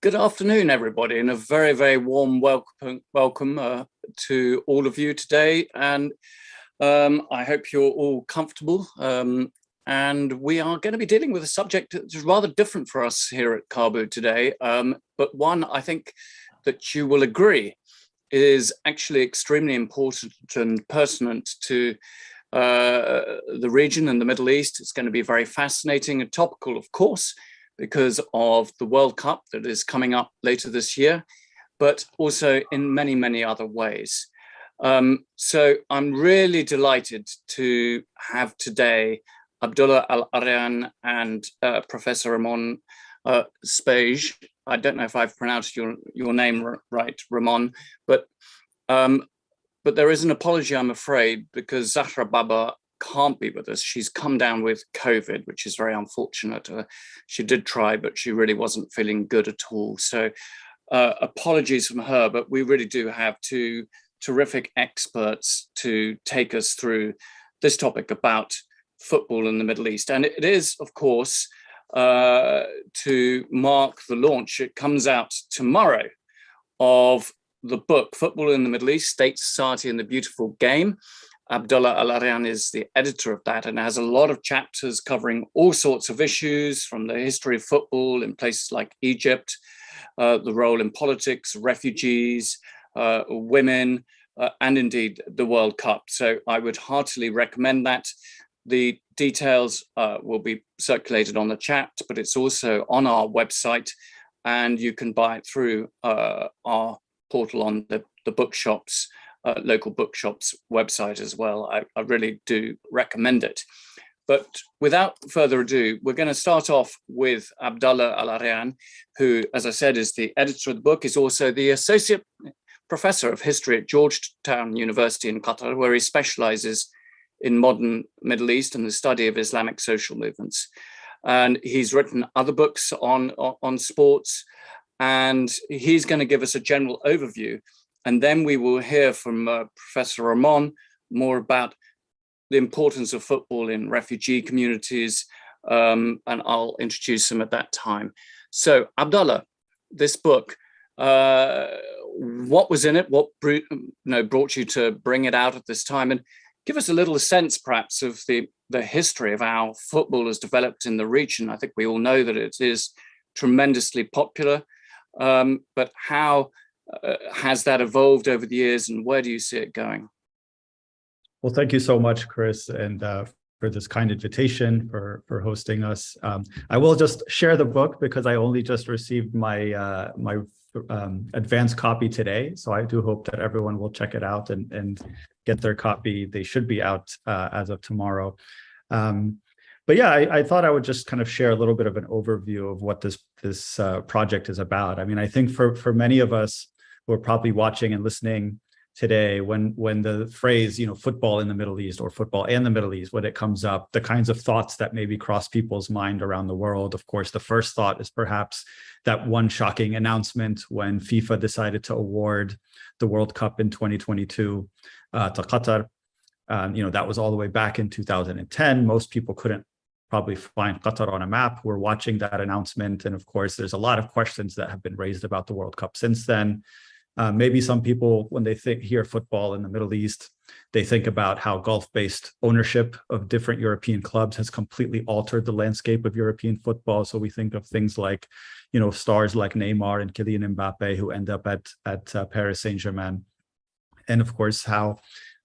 Good afternoon, everybody, and a very, very warm welcome to all of you today. And I hope you're all comfortable. And we are going to be dealing with a subject that's rather different for us here at Caabu today, but one I think that you will agree is actually extremely important and pertinent to the region and the Middle East. It's going to be very fascinating and topical, of course, because of the World Cup that is coming up later this year, but also in many, many other ways. So I'm really delighted to have today Abdullah Al-Arian and Professor Ramón Spaaij. I don't know if I've pronounced your name right, Ramón, but there is an apology, I'm afraid, because Zahra Baba can't be with us. She's come down with COVID, which is very unfortunate. She did try, but she really wasn't feeling good at all. So apologies from her, but we really do have two terrific experts to take us through this topic about football in the Middle East. And it is, of course, to mark the launch. It comes out tomorrow of the book, Football in the Middle East, State, Society and the Beautiful Game. Abdullah Al-Arian is the editor of that and has a lot of chapters covering all sorts of issues from the history of football in places like Egypt, the role in politics, refugees, women, and indeed the World Cup. So I would heartily recommend that. The details will be circulated on the chat, but it's also on our website and you can buy it through our portal on the bookshops, local bookshops website as well. I really do recommend it. But without further ado, we're going to start off with Abdullah Al-Arian, who, as I said, is the editor of the book, is also the associate professor of history at Georgetown University in Qatar, where he specializes in modern Middle East and the study of Islamic social movements. And he's written other books on sports, and he's going to give us a general overview. And then we will hear from Professor Ramón more about the importance of football in refugee communities, and I'll introduce him at that time. So Abdullah, this book, what was in it? What brought you to bring it out at this time? And give us a little sense, perhaps, of the history of how football has developed in the region. I think we all know that it is tremendously popular, but how has that evolved over the years, and where do you see it going? Well, thank you so much, Chris, and for this kind invitation, for hosting us. I will just share the book because I only just received my my advanced copy today, so I do hope that everyone will check it out and get their copy. They should be out as of tomorrow. But yeah, I thought I would just kind of share a little bit of an overview of what this project is about. I mean, I think for many of us who are probably watching and listening today, when the phrase, football in the Middle East or football and the Middle East, when it comes up, the kinds of thoughts that maybe cross people's mind around the world, of course, the first thought is perhaps that one shocking announcement when FIFA decided to award the World Cup in 2022 to Qatar. That was all the way back in 2010. Most people couldn't probably find Qatar on a map. We're watching that announcement. And of course, there's a lot of questions that have been raised about the World Cup since then. Maybe some people, when they hear football in the Middle East, they think about how Gulf-based ownership of different European clubs has completely altered the landscape of European football. So we think of things like, stars like Neymar and Kylian Mbappe, who end up at Paris Saint-Germain. And of course, how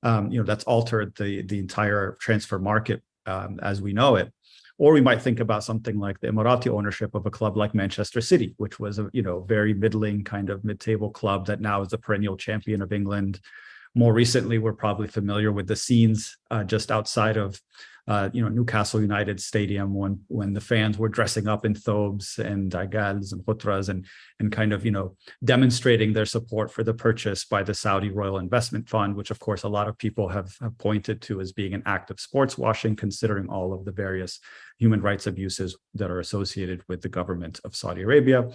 that's altered the entire transfer market as we know it. Or we might think about something like the Emirati ownership of a club like Manchester City, which was a very middling kind of mid-table club that now is a perennial champion of England. More recently, we're probably familiar with the scenes just outside of Newcastle United Stadium when the fans were dressing up in thobes and agals and khutras and kind of demonstrating their support for the purchase by the Saudi Royal Investment Fund, which of course a lot of people have pointed to as being an act of sports washing, considering all of the various human rights abuses that are associated with the government of Saudi Arabia.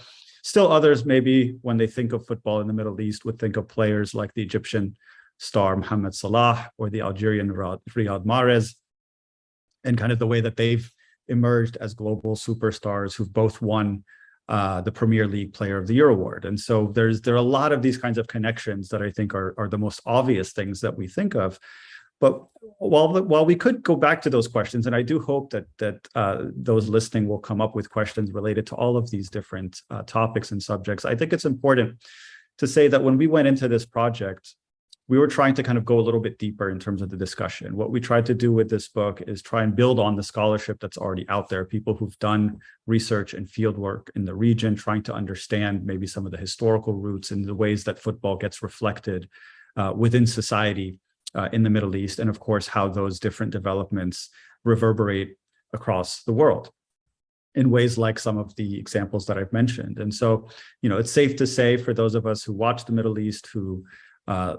Still others, maybe when they think of football in the Middle East, would think of players like the Egyptian star Mohamed Salah or the Algerian Riyad Mahrez, and kind of the way that they've emerged as global superstars who've both won the Premier League Player of the Year award. And so there are a lot of these kinds of connections that I think are the most obvious things that we think of. But while we could go back to those questions, and I do hope that those listening will come up with questions related to all of these different topics and subjects, I think it's important to say that when we went into this project, we were trying to kind of go a little bit deeper in terms of the discussion. What we tried to do with this book is try and build on the scholarship that's already out there, people who've done research and field work in the region, trying to understand maybe some of the historical roots and the ways that football gets reflected within society in the Middle East, and of course, how those different developments reverberate across the world in ways like some of the examples that I've mentioned. And so, it's safe to say for those of us who watch the Middle East, who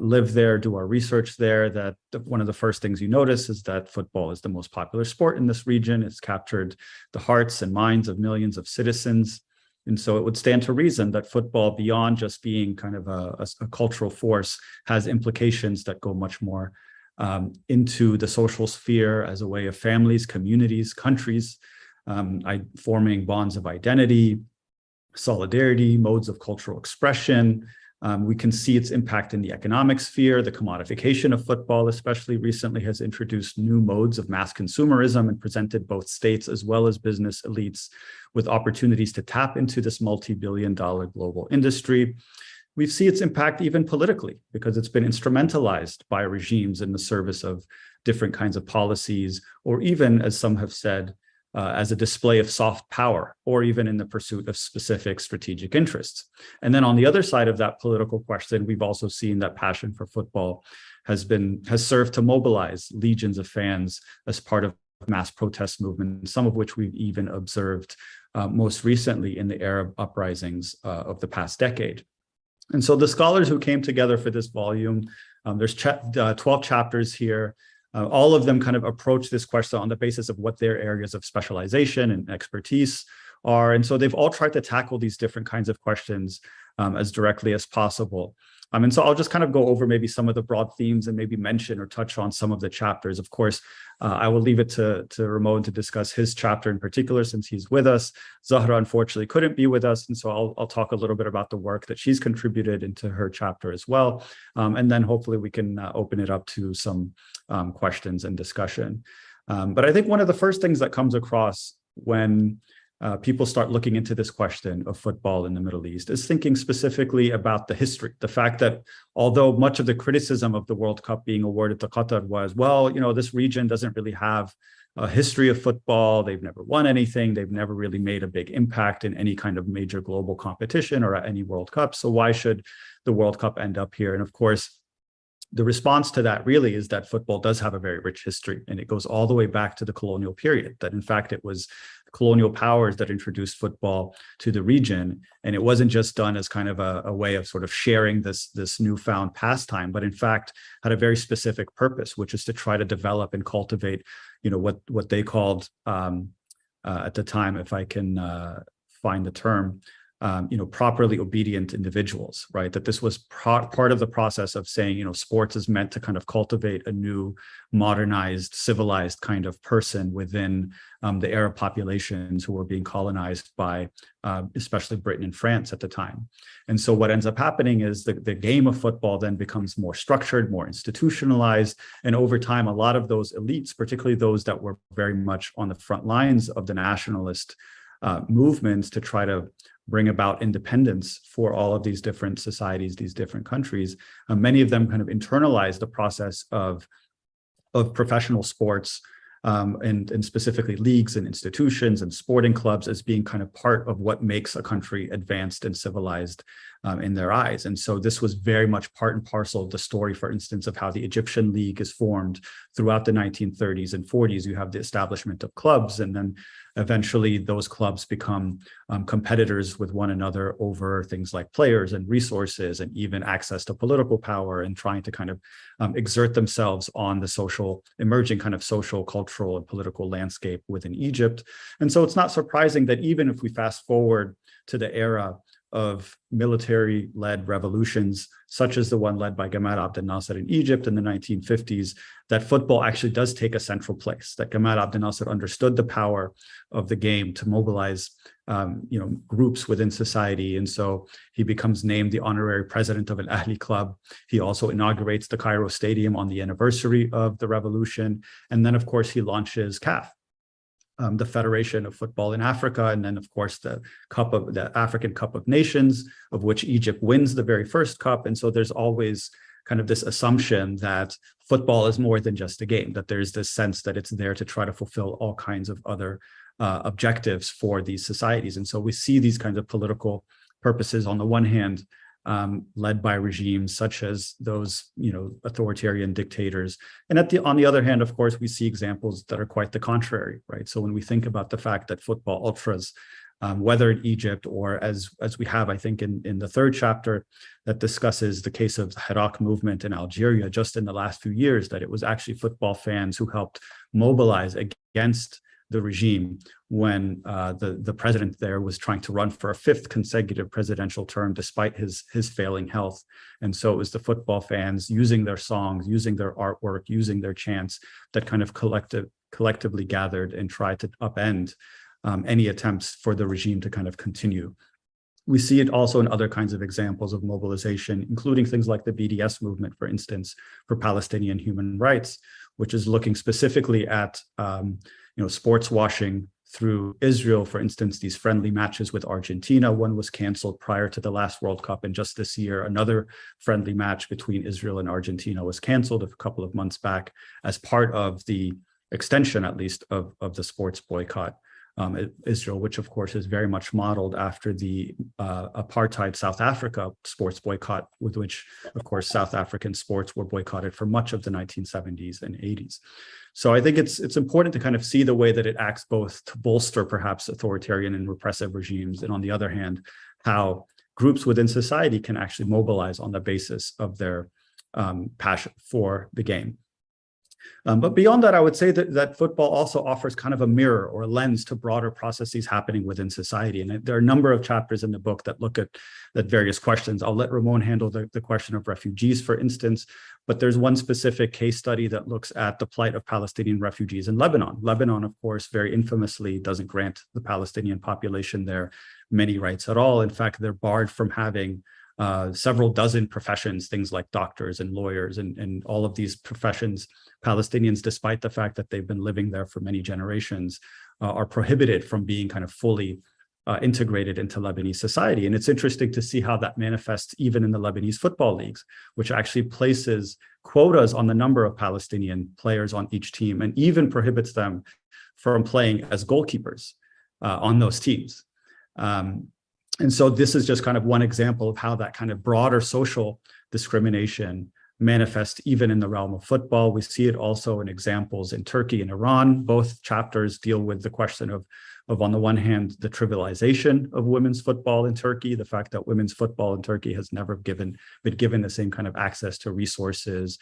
live there, do our research there, that one of the first things you notice is that football is the most popular sport in this region. It's captured the hearts and minds of millions of citizens. And so it would stand to reason that football, beyond just being kind of a cultural force, has implications that go much more into the social sphere as a way of families, communities, countries, forming bonds of identity, solidarity, modes of cultural expression. We can see its impact in the economic sphere. The commodification of football, especially recently, has introduced new modes of mass consumerism and presented both states as well as business elites with opportunities to tap into this multi-billion-dollar global industry. We see its impact even politically, because it's been instrumentalized by regimes in the service of different kinds of policies, or even, as some have said, as a display of soft power, or even in the pursuit of specific strategic interests. And then on the other side of that political question, we've also seen that passion for football has served to mobilize legions of fans as part of mass protest movements, some of which we've even observed most recently in the Arab uprisings of the past decade. And so the scholars who came together for this volume, there's 12 chapters here. All of them kind of approach this question on the basis of what their areas of specialization and expertise are. And so they've all tried to tackle these different kinds of questions as directly as possible. And so I'll just kind of go over maybe some of the broad themes and maybe mention or touch on some of the chapters. Of course, I will leave it to Ramón to discuss his chapter in particular, since he's with us. Zahra, unfortunately, couldn't be with us. And so I'll talk a little bit about the work that she's contributed into her chapter as well. And then hopefully we can open it up to some questions and discussion. But I think one of the first things that comes across when people start looking into this question of football in the Middle East is thinking specifically about the history, the fact that although much of the criticism of the World Cup being awarded to Qatar was, well, this region doesn't really have a history of football. They've never won anything. They've never really made a big impact in any kind of major global competition or at any World Cup. So why should the World Cup end up here? And of course, the response to that really is that football does have a very rich history, and it goes all the way back to the colonial period, that in fact it was colonial powers that introduced football to the region. And it wasn't just done as kind of a way of sort of sharing this newfound pastime, but in fact had a very specific purpose, which is to try to develop and cultivate, what they called at the time, if I can find the term, properly obedient individuals, right? That this was part of the process of saying, sports is meant to kind of cultivate a new, modernized, civilized kind of person within the Arab populations who were being colonized by especially Britain and France at the time. And so what ends up happening is the game of football then becomes more structured, more institutionalized. And over time, a lot of those elites, particularly those that were very much on the front lines of the nationalist movements to try to bring about independence for all of these different societies, these different countries. Many of them kind of internalized the process of professional sports and specifically leagues and institutions and sporting clubs as being kind of part of what makes a country advanced and civilized in their eyes. And so this was very much part and parcel of the story, for instance, of how the Egyptian League is formed throughout the 1930s and 40s. You have the establishment of clubs, and then eventually those clubs become competitors with one another over things like players and resources and even access to political power, and trying to kind of exert themselves on the emerging kind of social, cultural, and political landscape within Egypt. And so it's not surprising that even if we fast forward to the era of military-led revolutions, such as the one led by Gamal Abdel Nasser in Egypt in the 1950s, that football actually does take a central place, that Gamal Abdel Nasser understood the power of the game to mobilize groups within society. And so he becomes named the honorary president of Al Ahly club. He also inaugurates the Cairo Stadium on the anniversary of the revolution. And then, of course, he launches CAF, the Federation of Football in Africa, and then, of course, the African Cup of Nations, of which Egypt wins the very first cup. And so there's always kind of this assumption that football is more than just a game, that there's this sense that it's there to try to fulfill all kinds of other objectives for these societies. And so we see these kinds of political purposes on the one hand, led by regimes such as those, authoritarian dictators. And on the other hand, of course, we see examples that are quite the contrary, right? So when we think about the fact that football ultras, whether in Egypt or as we have, I think, in the third chapter that discusses the case of the Hirak movement in Algeria just in the last few years, that it was actually football fans who helped mobilize against the regime when the president there was trying to run for a fifth consecutive presidential term despite his failing health. And so it was the football fans using their songs, using their artwork, using their chants that kind of collectively gathered and tried to upend any attempts for the regime to kind of continue. We see it also in other kinds of examples of mobilization, including things like the BDS movement, for instance, for Palestinian human rights, which is looking specifically at sports washing through Israel. For instance, these friendly matches with Argentina, one was canceled prior to the last World Cup, and just this year, another friendly match between Israel and Argentina was canceled a couple of months back as part of the extension, at least, of the sports boycott. Israel, which of course is very much modeled after the apartheid South Africa sports boycott, with which, of course, South African sports were boycotted for much of the 1970s and 80s. So I think it's important to kind of see the way that it acts both to bolster perhaps authoritarian and repressive regimes, and on the other hand, how groups within society can actually mobilize on the basis of their passion for the game. But beyond that, I would say that football also offers kind of a mirror or a lens to broader processes happening within society. And there are a number of chapters in the book that look at various questions. I'll let Ramón handle the question of refugees, for instance, but there's one specific case study that looks at the plight of Palestinian refugees in Lebanon. Lebanon, of course, very infamously doesn't grant the Palestinian population there many rights at all. In fact, they're barred from having several dozen professions, things like doctors and lawyers and all of these professions. Palestinians, despite the fact that they've been living there for many generations, are prohibited from being kind of fully integrated into Lebanese society. And it's interesting to see how that manifests even in the Lebanese football leagues, which actually places quotas on the number of Palestinian players on each team and even prohibits them from playing as goalkeepers on those teams. And so this is just kind of one example of how that kind of broader social discrimination manifests even in the realm of football. We see it also in examples in Turkey and Iran. Both chapters deal with the question of on the one hand, the trivialization of women's football in Turkey, the fact that women's football in Turkey has never been given the same kind of access to resources,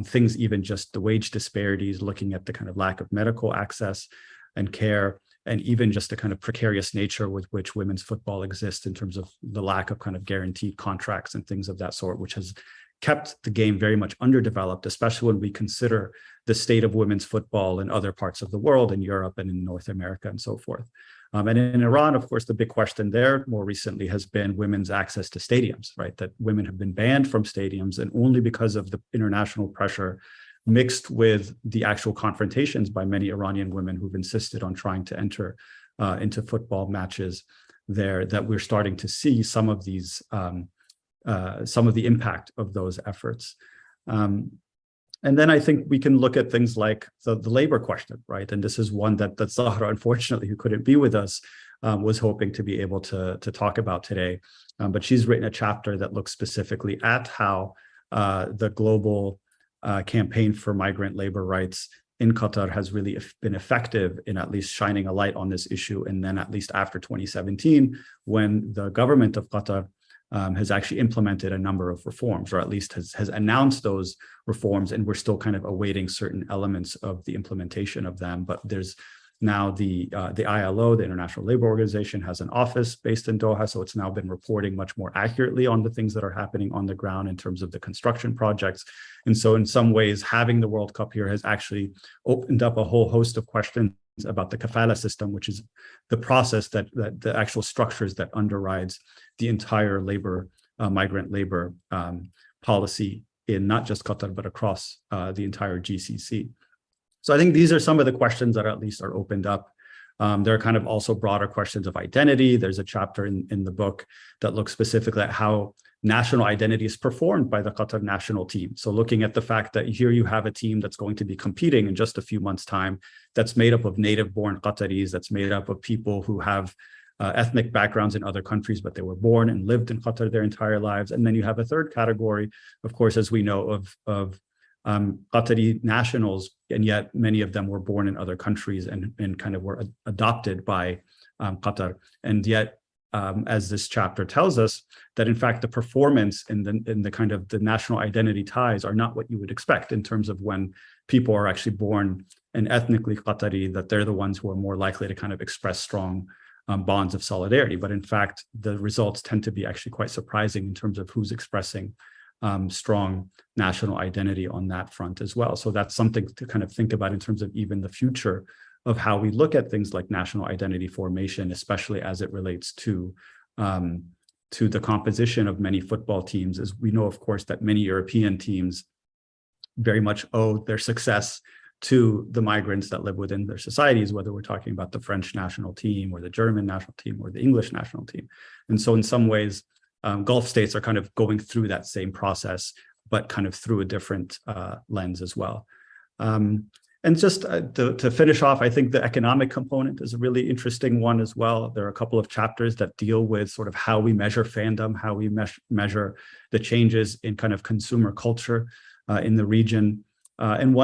things even just the wage disparities, looking at the kind of lack of medical access and care, and even just the kind of precarious nature with which women's football exists in terms of the lack of kind of guaranteed contracts and things of that sort, which has kept the game very much underdeveloped, especially when we consider the state of women's football in other parts of the world, in Europe and in North America and so forth. And in Iran, of course, the big question there more recently has been women's access to stadiums, right? That women have been banned from stadiums, and only because of the international pressure mixed with the actual confrontations by many Iranian women who've insisted on trying to enter into football matches there, that we're starting to see some of these, some of the impact of those efforts. And then I think we can look at things like the labor question, right? And this is one that Zahra, unfortunately, who couldn't be with us, was hoping to be able to talk about today. But she's written a chapter that looks specifically at how the global campaign for migrant labor rights in Qatar has really been effective in at least shining a light on this issue. And then at least after 2017, when the government of Qatar has actually implemented a number of reforms, or at least has announced those reforms, and we're still kind of awaiting certain elements of the implementation of them. But there's Now the ILO, the International Labour Organization, has an office based in Doha, so it's now been reporting much more accurately on the things that are happening on the ground in terms of the construction projects. And so in some ways, having the World Cup here has actually opened up a whole host of questions about the kafala system, which is the process that the actual structures that underrides the entire migrant labor policy in not just Qatar, but across the entire GCC. So I think these are some of the questions that at least are opened up. There are kind of also broader questions of identity. There's a chapter in the book that looks specifically at how national identity is performed by the Qatar national team. So looking at the fact that here you have a team that's going to be competing in just a few months' time, that's made up of native-born Qataris, that's made up of people who have ethnic backgrounds in other countries, but they were born and lived in Qatar their entire lives. And then you have a third category, of course, as we know, of Qatari nationals, and yet many of them were born in other countries and kind of were adopted by Qatar. And yet, as this chapter tells us, that in fact the performance in the kind of the national identity ties are not what you would expect in terms of when people are actually born and ethnically Qatari, that they're the ones who are more likely to kind of express strong bonds of solidarity. But in fact, the results tend to be actually quite surprising in terms of who's expressing strong national identity on that front as well. So that's something to kind of think about in terms of even the future of how we look at things like national identity formation, especially as it relates to the composition of many football teams. As we know, of course, that many European teams very much owe their success to the migrants that live within their societies, whether we're talking about the French national team or the German national team or the English national team. And so in some ways, Gulf states are kind of going through that same process, but kind of through a different lens as well. And just to finish off, I think the economic component is a really interesting one as well. There are a couple of chapters that deal with sort of how we measure fandom, how we measure the changes in kind of consumer culture in the region. And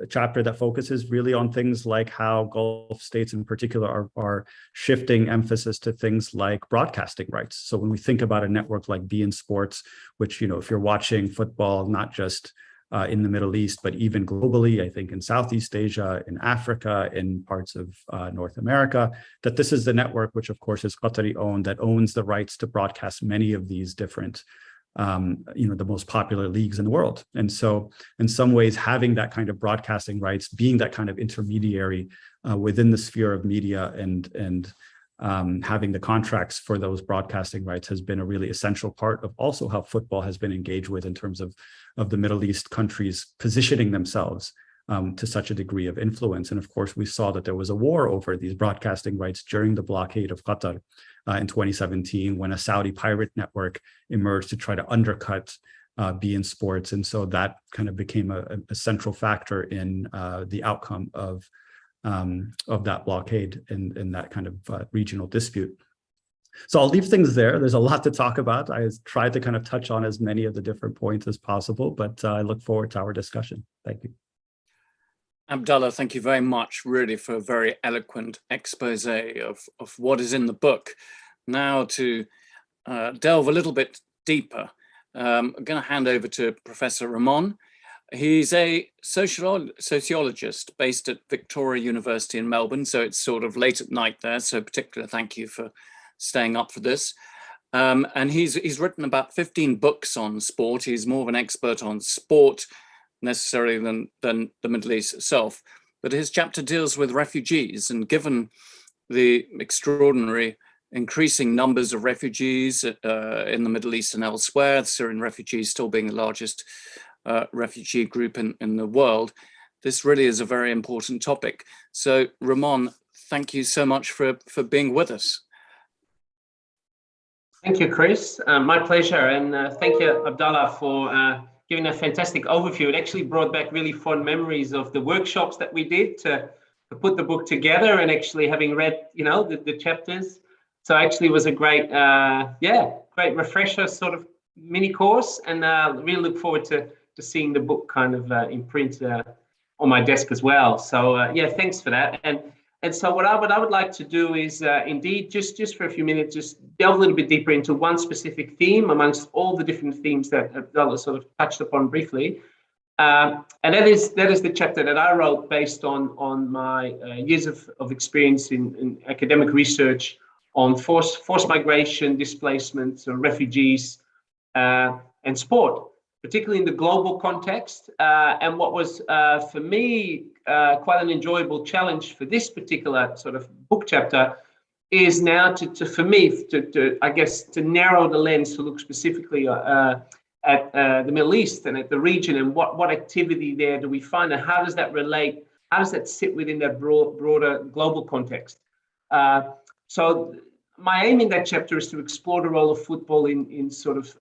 chapter that focuses really on things like how Gulf states in particular are shifting emphasis to things like broadcasting rights. So when we think about a network like beIN Sports, which, you know, if you're watching football, not just in the Middle East, but even globally, I think in Southeast Asia, in Africa, in parts of North America, that this is the network, which of course is Qatari owned, that owns the rights to broadcast many of these different the most popular leagues in the world. And so in some ways, having that kind of broadcasting rights, being that kind of intermediary within the sphere of media and having the contracts for those broadcasting rights has been a really essential part of also how football has been engaged with in terms of the Middle East countries positioning themselves to such a degree of influence. And of course, we saw that there was a war over these broadcasting rights during the blockade of Qatar in 2017, when a Saudi pirate network emerged to try to undercut beIN Sports. And so that kind of became a central factor in the outcome of that blockade in that kind of regional dispute. So I'll leave things there. There's a lot to talk about. I tried to kind of touch on as many of the different points as possible, but I look forward to our discussion. Thank you. Abdullah, thank you very much, really, for a very eloquent expose of what is in the book. Now to delve a little bit deeper, I'm going to hand over to Professor Ramón. He's a sociologist based at Victoria University in Melbourne, so it's sort of late at night there, so particular thank you for staying up for this. And he's written about 15 books on sport. He's more of an expert on sport necessarily than the Middle East itself. But his chapter deals with refugees, and given the extraordinary increasing numbers of refugees in the Middle East and elsewhere, the Syrian refugees still being the largest refugee group in the world, this really is a very important topic. So Ramón, thank you so much for being with us. Thank you, Chris. My pleasure. And thank you, Abdullah, for giving a fantastic overview. It actually brought back really fond memories of the workshops that we did to put the book together, and actually having read, the chapters. So actually it was a great, great refresher sort of mini course, and really look forward to seeing the book kind of in print on my desk as well. So thanks for that. And so what I would like to do is indeed just for a few minutes, just delve a little bit deeper into one specific theme amongst all the different themes that Abdullah sort of touched upon briefly. And that is the chapter that I wrote based on my years of experience in academic research on forced migration, displacement, so refugees, and sport, particularly in the global context. And what was, for me, quite an enjoyable challenge for this particular sort of book chapter is now for me, I guess, to narrow the lens to look specifically at the Middle East and at the region, and what activity there do we find, and how does that relate, how does that sit within that broader global context? So my aim in that chapter is to explore the role of football in sort of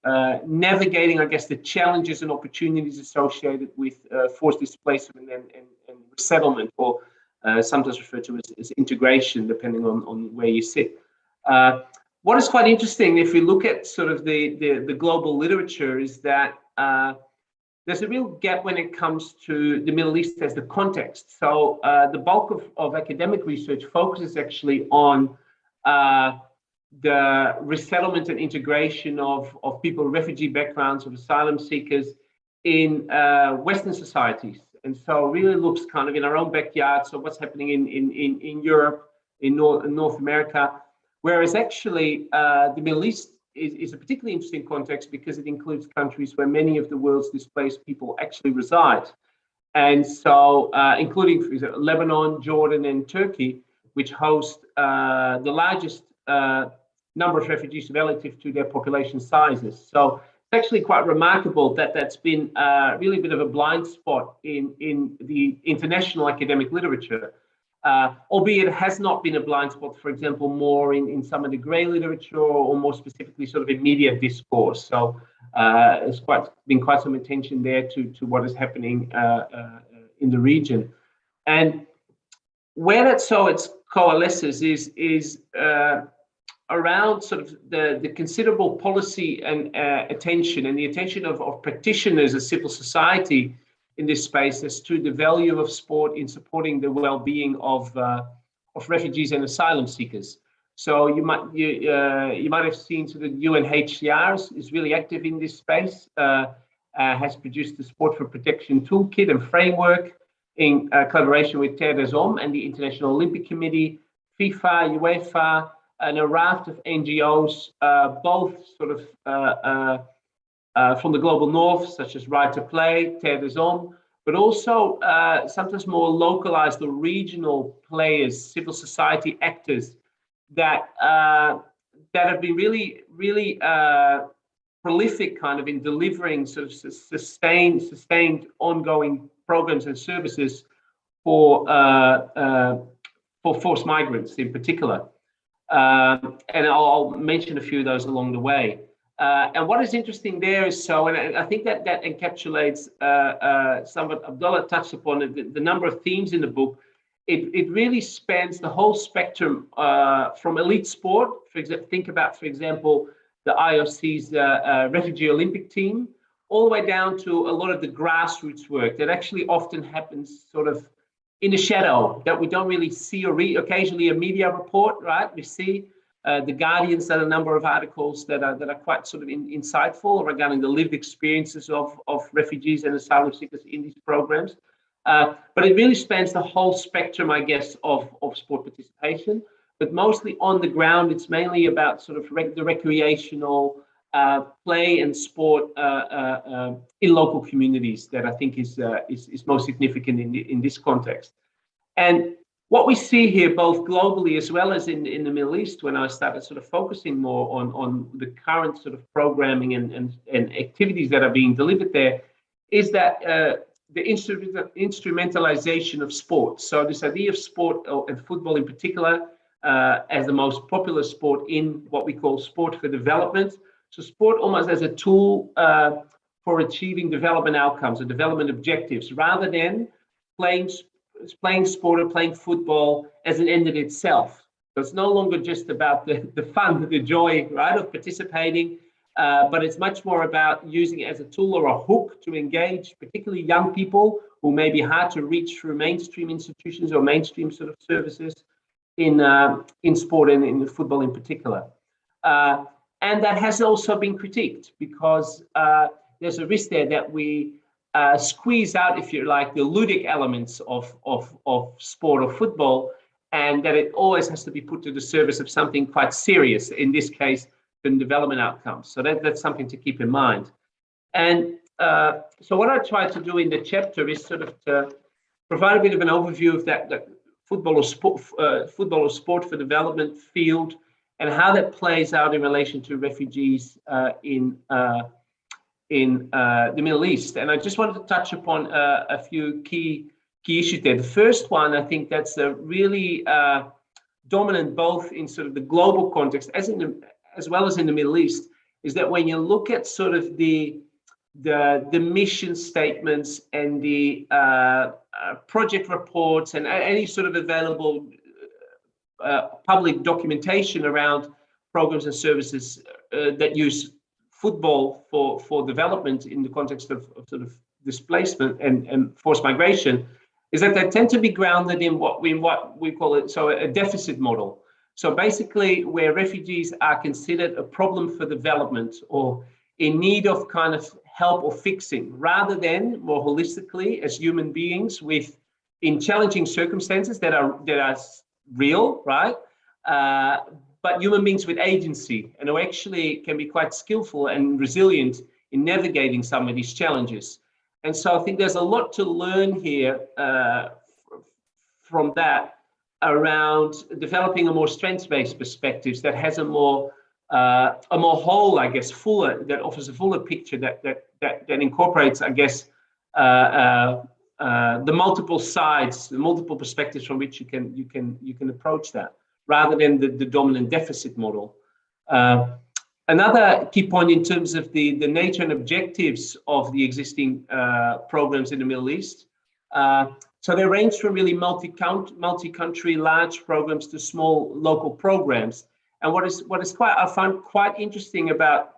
navigating, I guess, the challenges and opportunities associated with forced displacement and resettlement, or sometimes referred to as integration, depending on where you sit. What is quite interesting, if we look at sort of the global literature, is that there's a real gap when it comes to the Middle East as the context. So the bulk of academic research focuses actually on the resettlement and integration of people with refugee backgrounds, of asylum seekers in Western societies. And so really looks kind of in our own backyard, so what's happening in Europe, in North America, whereas actually the Middle East is a particularly interesting context because it includes countries where many of the world's displaced people actually reside. And so including, for example, Lebanon, Jordan, and Turkey, which host the largest number of refugees relative to their population sizes. So it's actually quite remarkable that that's been really a bit of a blind spot in the international academic literature, albeit it has not been a blind spot, for example, more in some of the grey literature, or more specifically sort of in media discourse. So it's been quite some attention there to what is happening in the region. And where it's coalesces is around sort of the considerable policy and attention, and the attention of practitioners of civil society in this space as to the value of sport in supporting the well-being of refugees and asylum seekers. So you might have seen sort of UNHCR is really active in this space, has produced the Sport for Protection Toolkit and Framework in collaboration with Terre des Hommes and the International Olympic Committee, FIFA, Uefa, and a raft of NGOs, both sort of from the global north, such as Right to Play, Terre des Hommes, but also sometimes more localized or regional players, civil society actors that have been really prolific kind of in delivering sort of sustained ongoing programs and services for forced migrants in particular. And I'll mention a few of those along the way. And what is interesting there is and I think that encapsulates some of what Abdullah touched upon, the number of themes in the book. It really spans the whole spectrum from elite sport. Think about, for example, the IOC's refugee Olympic team, all the way down to a lot of the grassroots work that actually often happens sort of in the shadow, that we don't really see or read. Occasionally a media report, right? We see The Guardian's done a number of articles that are quite sort of insightful regarding the lived experiences of refugees and asylum seekers in these programs. But it really spans the whole spectrum, I guess, of sport participation. But mostly on the ground, it's mainly about sort of the recreational play and sport in local communities that I think is most significant in this context. And what we see here, both globally as well as in the Middle East, when I started sort of focusing more on the current sort of programming and activities that are being delivered there, is that the instrumentalization of sport. So this idea of sport, and football in particular, as the most popular sport in what we call sport for development. So sport almost as a tool for achieving development outcomes or development objectives, rather than playing sport or playing football as an end in itself. So it's no longer just about the fun, the joy, right, of participating, but it's much more about using it as a tool or a hook to engage, particularly young people who may be hard to reach through mainstream institutions or mainstream sort of services in sport and in football in particular. And that has also been critiqued because there's a risk there that we squeeze out, if you like, the ludic elements of sport or football, and that it always has to be put to the service of something quite serious, in this case, the development outcomes. So that's something to keep in mind. And so what I try to do in the chapter is sort of to provide a bit of an overview of that football or sport for development field, and how that plays out in relation to refugees in the Middle East. And I just wanted to touch upon a few key issues there. The first one, I think that's really dominant both in sort of the global context as well as in the Middle East, is that when you look at sort of the mission statements and the project reports and any sort of available public documentation around programs and services that use football for development in the context of sort of displacement and forced migration, is that they tend to be grounded in what we call it a deficit model. So basically, where refugees are considered a problem for development or in need of kind of help or fixing, rather than more holistically as human beings in challenging circumstances that are real, right? But human beings with agency, and who actually can be quite skillful and resilient in navigating some of these challenges. And so I think there's a lot to learn here from that, around developing a more strengths-based perspective that has a more whole, I guess, fuller, that offers a fuller picture that incorporates, I guess, the multiple sides, the multiple perspectives from which you can approach that, rather than the dominant deficit model. Another key point in terms of the nature and objectives of the existing programs in the Middle East. So they range from really multi-country large programs to small local programs. And what is I found quite interesting about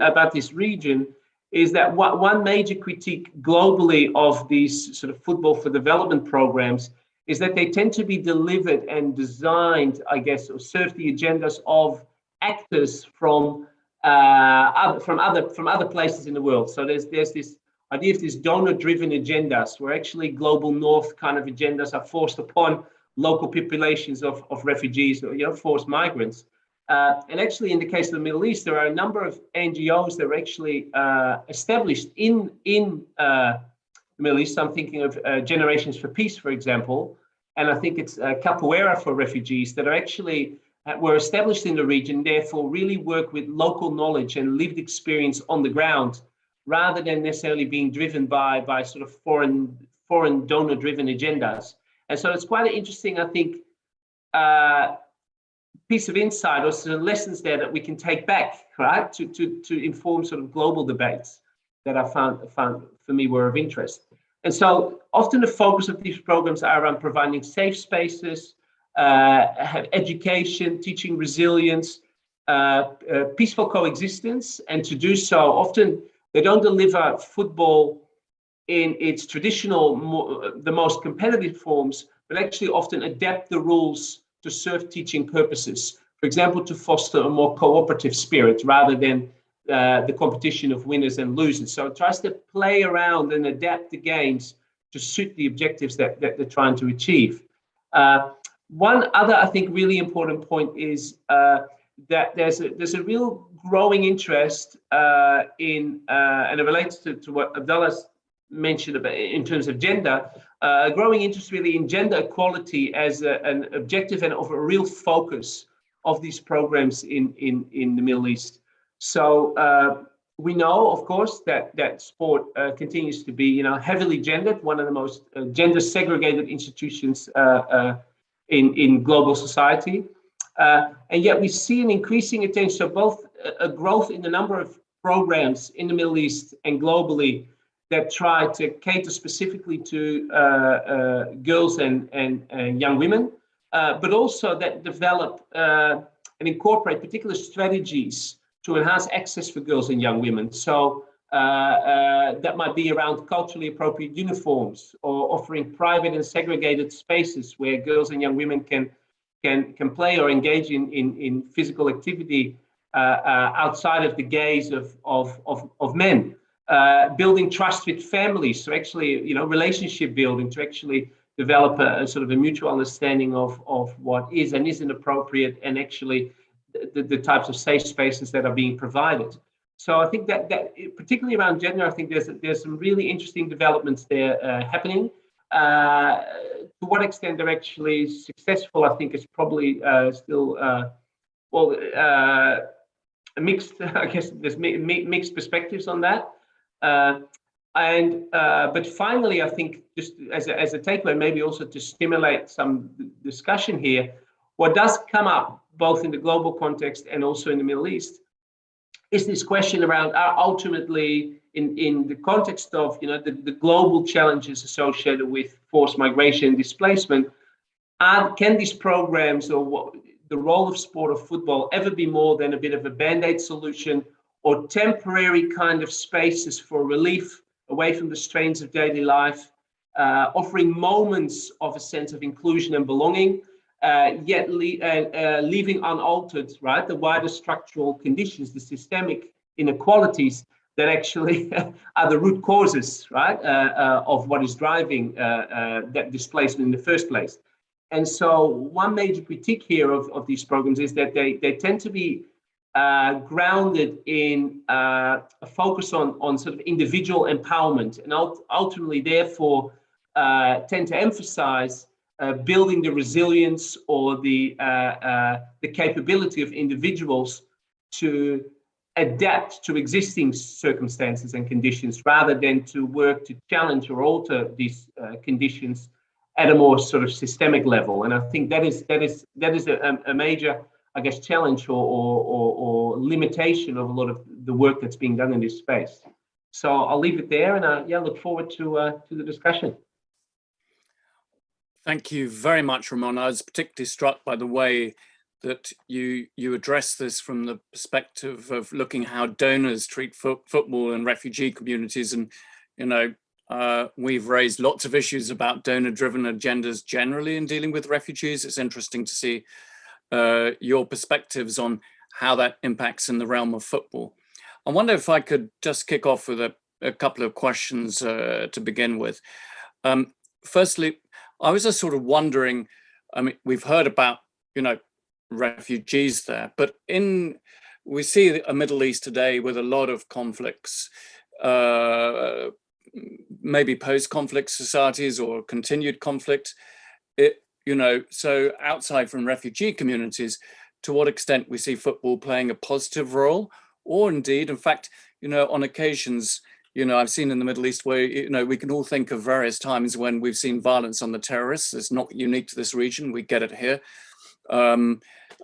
about this region is that one major critique globally of these sort of football for development programs is that they tend to be delivered and designed, I guess, or serve the agendas of actors from other places in the world. So there's this idea of this donor-driven agendas, where actually global north kind of agendas are forced upon local populations of refugees or forced migrants. And actually, in the case of the Middle East, there are a number of NGOs that are actually established in the Middle East. I'm thinking of Generations for Peace, for example, and I think it's Capoeira for Refugees, that are actually were established in the region, therefore really work with local knowledge and lived experience on the ground, rather than necessarily being driven by sort of foreign donor-driven agendas. And so it's quite an interesting, I think, piece of insight or sort of lessons there that we can take back, right, to inform sort of global debates that I found for me were of interest. And so often the focus of these programs are around providing safe spaces, have education, teaching resilience, peaceful coexistence, and to do so, often they don't deliver football in its traditional, the most competitive forms, but actually often adapt the rules to serve teaching purposes. For example, to foster a more cooperative spirit rather than the competition of winners and losers. So it tries to play around and adapt the games to suit the objectives that they're trying to achieve. One other, I think, really important point is that there's a real growing interest in, and it relates to what Abdullah mentioned about in terms of gender, a growing interest really in gender equality as an objective and of a real focus of these programs in the Middle East. So we know, of course, that sport continues to be, heavily gendered, one of the most gender segregated institutions in global society. And yet we see an increasing attention, so both a growth in the number of programs in the Middle East and globally that try to cater specifically to girls and young women, but also that develop and incorporate particular strategies to enhance access for girls and young women. So that might be around culturally appropriate uniforms, or offering private and segregated spaces where girls and young women can play or engage in physical activity outside of the gaze of men. building trust with families, to actually, relationship building, to actually develop a sort of a mutual understanding of what is and isn't appropriate, and actually the types of safe spaces that are being provided. So I think that particularly around gender, I think there's some really interesting developments there happening. To what extent they're actually successful, I think is probably still mixed. I guess there's mixed perspectives on that. But finally, I think, just as a takeaway, maybe also to stimulate some discussion here, what does come up both in the global context and also in the Middle East is this question around ultimately in the context of the global challenges associated with forced migration and displacement, can these programs or the role of sport or football ever be more than a bit of a band-aid solution or temporary kind of spaces for relief away from the strains of daily life, offering moments of a sense of inclusion and belonging, yet leaving unaltered, right, the wider structural conditions, the systemic inequalities that actually are the root causes, right, of what is driving that displacement in the first place. And so one major critique here of these programs is that they tend to be grounded in a focus on sort of individual empowerment, and ultimately, therefore, tend to emphasize building the resilience or the capability of individuals to adapt to existing circumstances and conditions, rather than to work to challenge or alter these conditions at a more sort of systemic level. And I think that is a major, I guess, challenge or limitation of a lot of the work that's being done in this space. So I'll leave it there, and look forward to the discussion. Thank you very much, Ramón. I was particularly struck by the way that you address this from the perspective of looking how donors treat football and refugee communities. And, we've raised lots of issues about donor-driven agendas generally in dealing with refugees. It's interesting to see your perspectives on how that impacts in the realm of football. I wonder if I could just kick off with a couple of questions to begin with. Firstly, I was just sort of wondering, I mean, we've heard about, refugees there, but we see a Middle East today with a lot of conflicts, maybe post-conflict societies or continued conflict. So outside from refugee communities, to what extent we see football playing a positive role, or indeed, in fact, on occasions, I've seen in the Middle East where, we can all think of various times when we've seen violence on the terrorists. It's not unique to this region. We get it here.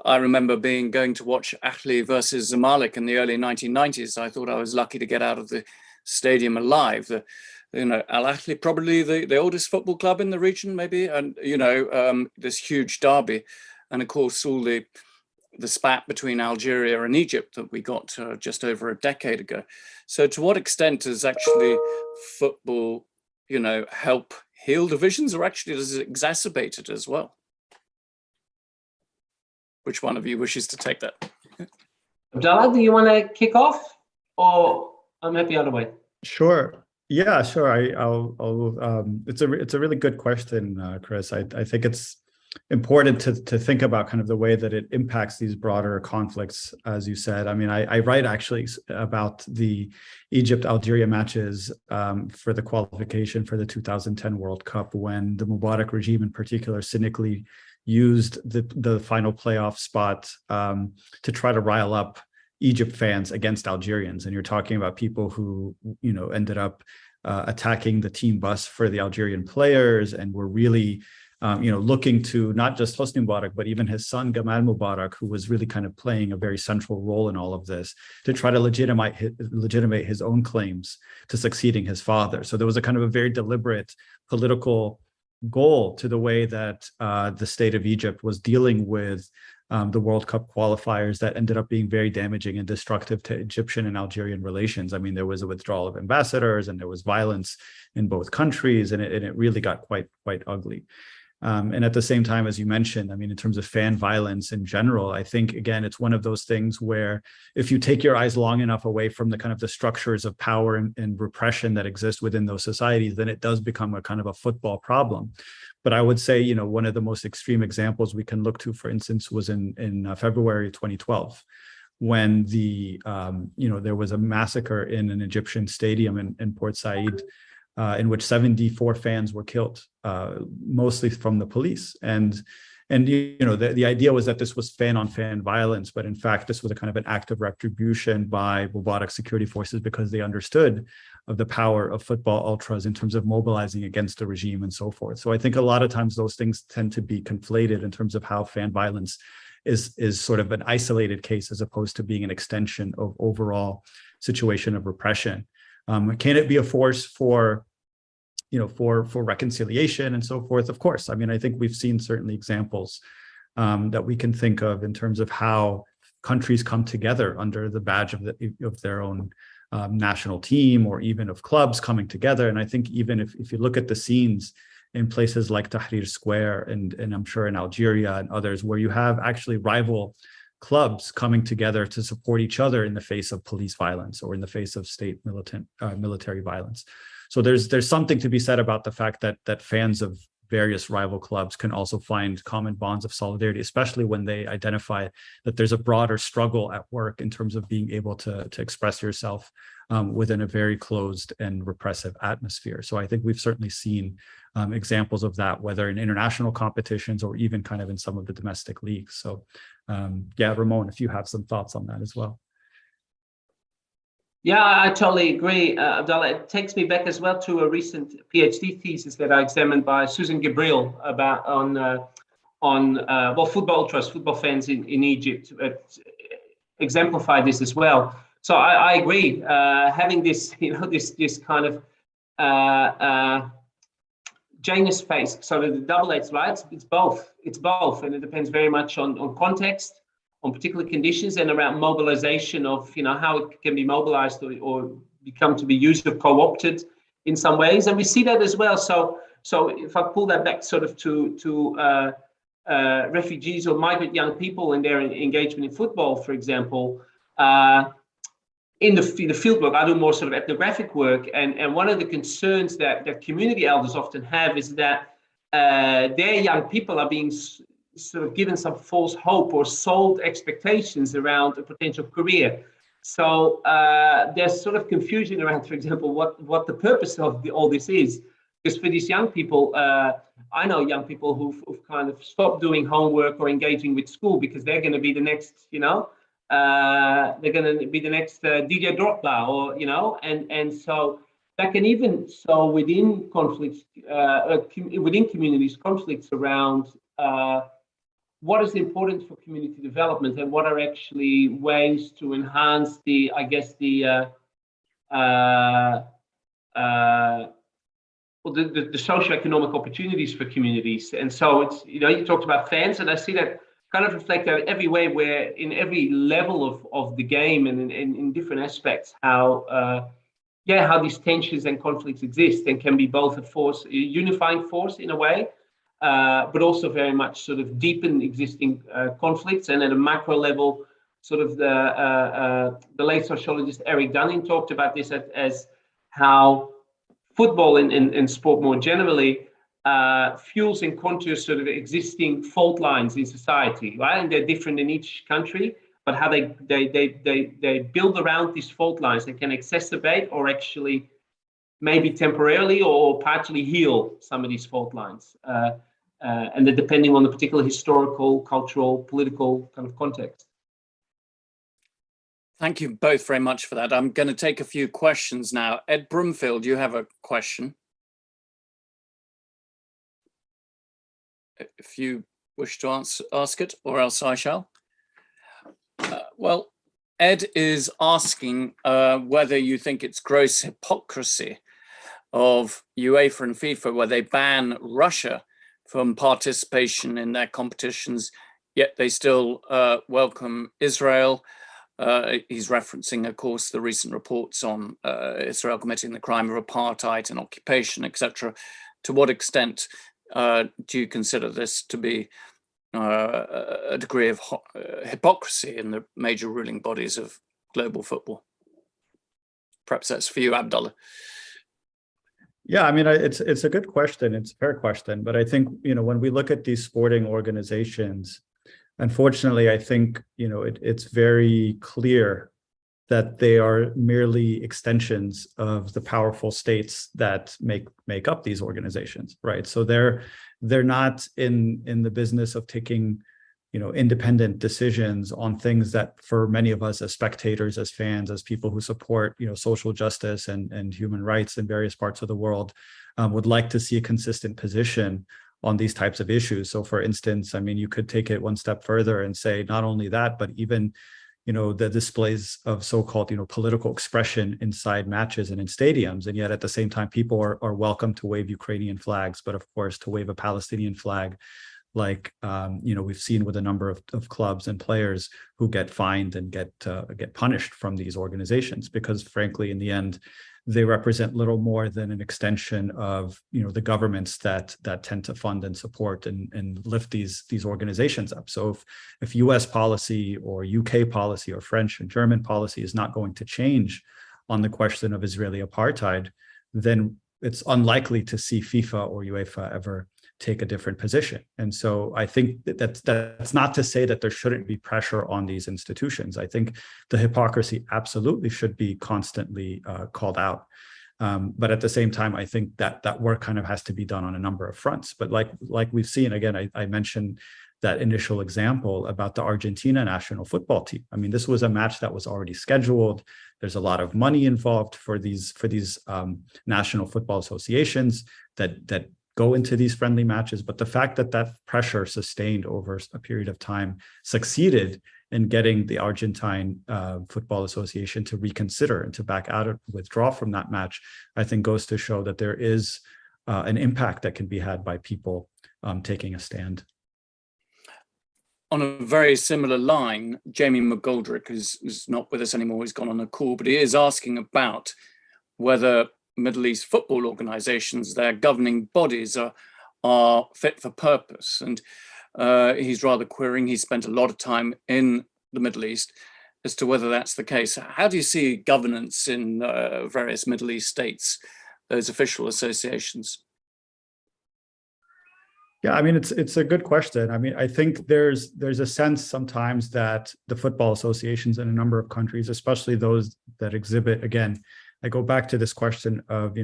I remember going to watch Ahly versus Zamalek in the early 1990s. I thought I was lucky to get out of the stadium alive. Al Ahly, probably the oldest football club in the region, maybe, and this huge derby, and of course all the spat between Algeria and Egypt that we got just over a decade ago. So to what extent does actually football, help heal divisions, or actually does it exacerbate it as well? Which one of you wishes to take that? Abdullah, do you want to kick off, or I'm happy either way? Sure. Yeah, sure. It's a really good question, Chris. I think it's important to think about kind of the way that it impacts these broader conflicts, as you said. I mean, I write actually about the Egypt-Algeria matches for the qualification for the 2010 World Cup, when the Mubarak regime in particular cynically used the final playoff spot to try to rile up Egypt fans against Algerians. And you're talking about people who, ended up attacking the team bus for the Algerian players, and were really looking to not just Hosni Mubarak, but even his son, Gamal Mubarak, who was really kind of playing a very central role in all of this, to try to legitimate his own claims to succeeding his father. So there was a kind of a very deliberate political goal to the way that the state of Egypt was dealing with the World Cup qualifiers that ended up being very damaging and destructive to Egyptian and Algerian relations. I mean, there was a withdrawal of ambassadors, and there was violence in both countries, and it really got quite ugly. And at the same time, as you mentioned, I mean, in terms of fan violence in general, I think, again, it's one of those things where if you take your eyes long enough away from the kind of the structures of power and repression that exist within those societies, then it does become a kind of a football problem. But I would say, you know, one of the most extreme examples we can look to, for instance, was in February 2012, when there was a massacre in an Egyptian stadium in Port Said, in which 74 fans were killed, mostly from the police. And the idea was that this was fan-on-fan violence, but in fact, this was a kind of an act of retribution by Mubarak's security forces because they understood of the power of football ultras in terms of mobilizing against the regime and so forth. So I think a lot of times those things tend to be conflated in terms of how fan violence is sort of an isolated case as opposed to being an extension of overall situation of repression. Can it be a force for reconciliation and so forth? Of course. I mean, I think we've seen certainly examples that we can think of in terms of how countries come together under the badge of their own national team, or even of clubs coming together. And I think even if you look at the scenes in places like Tahrir Square and I'm sure in Algeria and others, where you have actually rival clubs coming together to support each other in the face of police violence or in the face of state military violence. So there's something to be said about the fact that fans of various rival clubs can also find common bonds of solidarity, especially when they identify that there's a broader struggle at work in terms of being able to express yourself within a very closed and repressive atmosphere. So I think we've certainly seen examples of that, whether in international competitions or even kind of in some of the domestic leagues. So yeah, Ramón, if you have some thoughts on that as well. Yeah, I totally agree, Abdullah. It takes me back as well to a recent PhD thesis that I examined by Susan Gabriel about football ultras, football fans in Egypt, exemplify this as well. So I agree. Having this, this kind of Janus face, so the double edged, right? It's both, and it depends very much on context, on particular conditions, and around mobilization of, how it can be mobilized or become to be used or co-opted in some ways. And we see that as well. So if I pull that back sort of to refugees or migrant young people and their engagement in football, for example, in the field work, I do more sort of ethnographic work. And one of the concerns that community elders often have is that their young people are being sort of given some false hope or sold expectations around a potential career. So there's sort of confusion around, for example, what the purpose of all this is. Because for these young people, I know young people who've kind of stopped doing homework or engaging with school because they're going to be the next, they're going to be the next DJ Drogba, or, and so that can even, so within conflicts, within communities, conflicts around what is important for community development and what are actually ways to enhance the socioeconomic opportunities for communities. And so it's, you talked about fans, and I see that kind of reflected everywhere, where in every level of the game and in different aspects, how these tensions and conflicts exist and can be both a unifying force in a way, but also very much sort of deepen existing conflicts. And at a macro level, sort of the late sociologist Eric Dunning talked about this as how football and sport more generally fuels and contours sort of existing fault lines in society, right? And they're different in each country, but how they build around these fault lines that can exacerbate or actually maybe temporarily or partially heal some of these fault lines. And they're depending on the particular historical, cultural, political kind of context. Thank you both very much for that. I'm going to take a few questions now. Ed Broomfield, you have a question. If you wish to ask it, or else I shall. Well, Ed is asking whether you think it's gross hypocrisy of UEFA and FIFA, where they ban Russia from participation in their competitions, yet they still welcome Israel. He's referencing, of course, the recent reports on Israel committing the crime of apartheid and occupation, etc. To what extent do you consider this to be a degree of hypocrisy in the major ruling bodies of global football? Perhaps that's for you, Abdullah. Yeah, I mean, it's a good question. It's a fair question. But I think, when we look at these sporting organizations, unfortunately, I think, it's very clear that they are merely extensions of the powerful states that make up these organizations, right? So they're not in the business of taking, independent decisions on things that, for many of us as spectators, as fans, as people who support, social justice and human rights in various parts of the world, would like to see a consistent position on these types of issues. So, for instance, I mean, you could take it one step further and say not only that, but even the displays of so-called, political expression inside matches and in stadiums. And yet at the same time, people are welcome to wave Ukrainian flags, but of course, to wave a Palestinian flag, like, we've seen with a number of clubs and players who get fined and get punished from these organizations, because frankly, in the end, they represent little more than an extension of, the governments that tend to fund and support and lift these organizations up. So if US policy or UK policy or French and German policy is not going to change on the question of Israeli apartheid, then it's unlikely to see FIFA or Uefa ever take a different position. And so I think that's not to say that there shouldn't be pressure on these institutions. I think the hypocrisy absolutely should be constantly called out. But at the same time, I think that work kind of has to be done on a number of fronts. But like we've seen, again, I mentioned that initial example about the Argentina national football team. I mean, this was a match that was already scheduled. There's a lot of money involved for these national football associations that go into these friendly matches. But the fact that pressure sustained over a period of time succeeded in getting the Argentine Football Association to reconsider and to back out or withdraw from that match, I think goes to show that there is an impact that can be had by people taking a stand. On a very similar line, Jamie McGoldrick is not with us anymore. He's gone on a call, but he is asking about whether Middle East football organizations, their governing bodies are fit for purpose. And he's rather querying. He spent a lot of time in the Middle East as to whether that's the case. How do you see governance in various Middle East states, those official associations? Yeah, I mean, it's a good question. I mean, I think there's a sense sometimes that the football associations in a number of countries, especially those that exhibit, again, I go back to this question of,